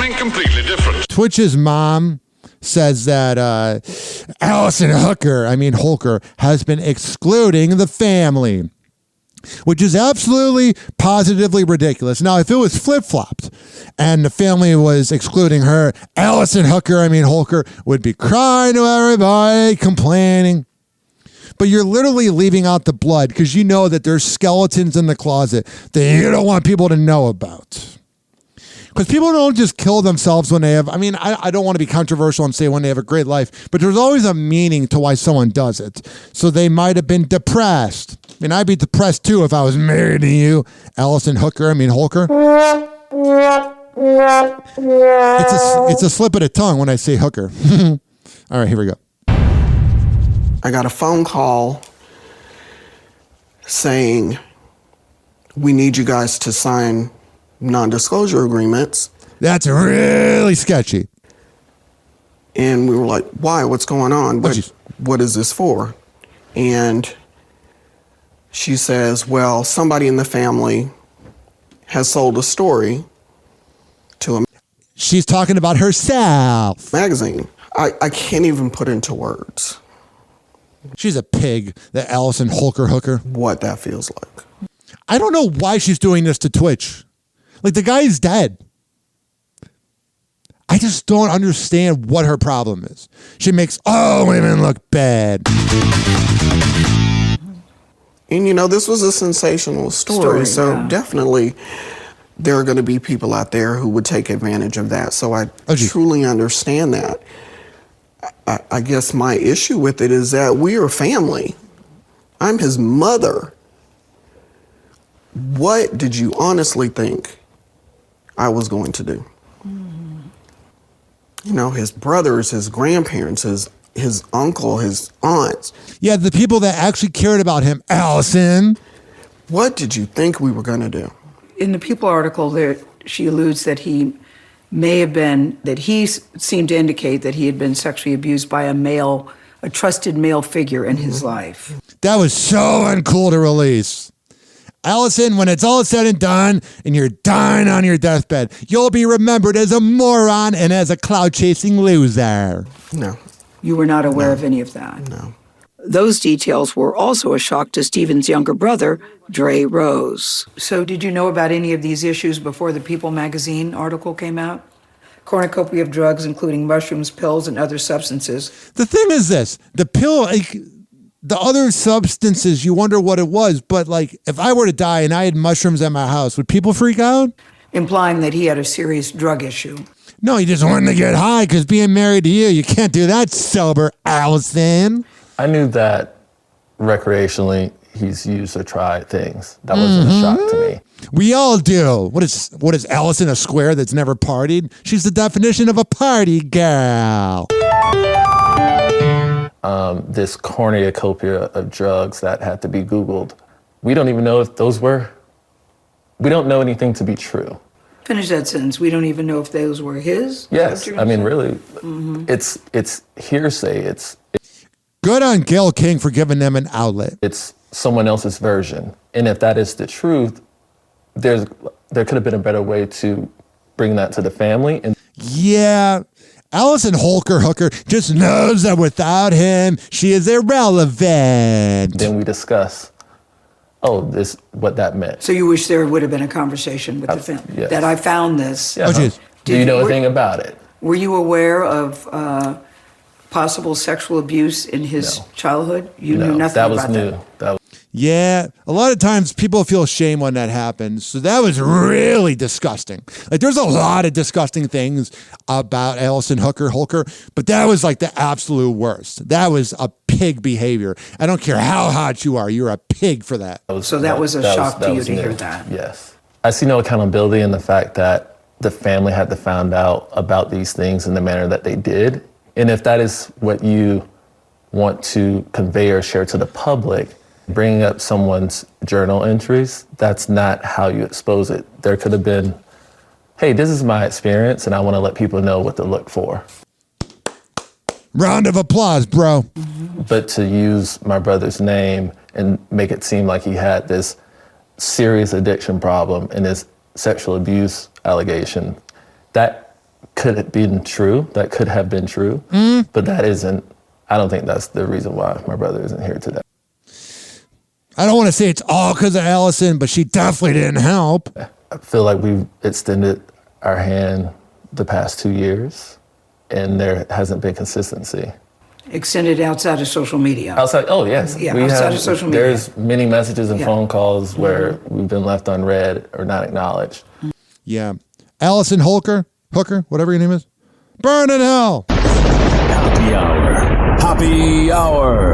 something completely different. Twitch's mom says that Allison Holker has been excluding the family, which is absolutely positively ridiculous. Now, if it was flip-flopped and the family was excluding her, Allison Holker would be crying to everybody, complaining. But you're literally leaving out the blood because you know that there's skeletons in the closet that you don't want people to know about. Because people don't just kill themselves when they have, I don't want to be controversial and say when they have a great life, but there's always a meaning to why someone does it. So they might have been depressed. I'd be depressed too if I was married to you, Allison Holker. It's a slip of the tongue when I say hooker. All right, here we go. I got a phone call saying, we need you guys to sign non-disclosure agreements. That's really sketchy. And we were like, why? What's going on? What is this for? And she says, well, somebody in the family has sold a story to a She's talking about herself. magazine. I can't even put into words She's a pig, the Allison Holker hooker. what that feels like. I don't know why she's doing this to Twitch. Like, the guy's dead. I just don't understand what her problem is. She makes all women look bad. And this was a sensational story, so definitely there are going to be people out there who would take advantage of that. So I truly understand that. I guess my issue with it is that we are family. I'm his mother. What did you honestly think I was going to do? His brothers, his grandparents, his uncle, his aunts. Yeah, the people that actually cared about him, Allison. What did you think we were going to do? In the People article, she alludes that he seemed to indicate that he had been sexually abused by a trusted male figure in his life. That was so uncool to release. Allison, when it's all said and done and you're dying on your deathbed, you'll be remembered as a moron and as a clout-chasing loser. No. You were not aware of any of that? No. Those details were also a shock to Stephen's younger brother, Dre Rose. So did you know about any of these issues before the People magazine article came out? Cornucopia of drugs, including mushrooms, pills, and other substances. The thing is this, the pill, the other substances, you wonder what it was, but if I were to die and I had mushrooms at my house, would people freak out? Implying that he had a serious drug issue. No, he just wanted to get high because being married to you can't do that sober, Allison. I knew that recreationally he's used or tried things. That wasn't a shock to me. We all do. What is Allison, a square that's never partied? She's the definition of a party gal. This cornucopia of drugs that had to be Googled. We don't even know if we don't know anything to be true. Finish that sentence. We don't even know if those were his? Yes, really, it's hearsay. Good on Gayle King for giving them an outlet. It's someone else's version. And if that is the truth, there could have been a better way to bring that to the family. And yeah, Allison Holker hooker just knows that without him, she is irrelevant. Then we discuss, what that meant. So you wish there would have been a conversation with the family? Yes. That I found this. Yeah. Do you know anything about it? Were you aware of possible sexual abuse in his childhood? You knew nothing about that? Yeah, a lot of times people feel shame when that happens. So that was really disgusting. There's a lot of disgusting things about Allison Holker, but that was the absolute worst. That was a pig behavior. I don't care how hot you are, you're a pig for that. So that was a shock to you to hear that? Yes. I see no accountability in the fact that the family had to find out about these things in the manner that they did. And if that is what you want to convey or share to the public, bringing up someone's journal entries, that's not how you expose it. There could have been, hey, this is my experience and I want to let people know what to look for. Round of applause, bro. But to use my brother's name and make it seem like he had this serious addiction problem and this sexual abuse allegation, that could have been true. That could have been true. But that isn't, I don't think that's the reason why my brother isn't here today. I don't want to say it's all because of Allison, but she definitely didn't help. I feel like we've extended our hand the past 2 years, and there hasn't been consistency. Extended outside of social media. Outside, oh yes. Yeah, outside of social media. There's many messages and phone calls where we've been left unread or not acknowledged. Yeah. Allison Holker, whatever your name is. Burn in hell. Happy Hour. Happy Hour.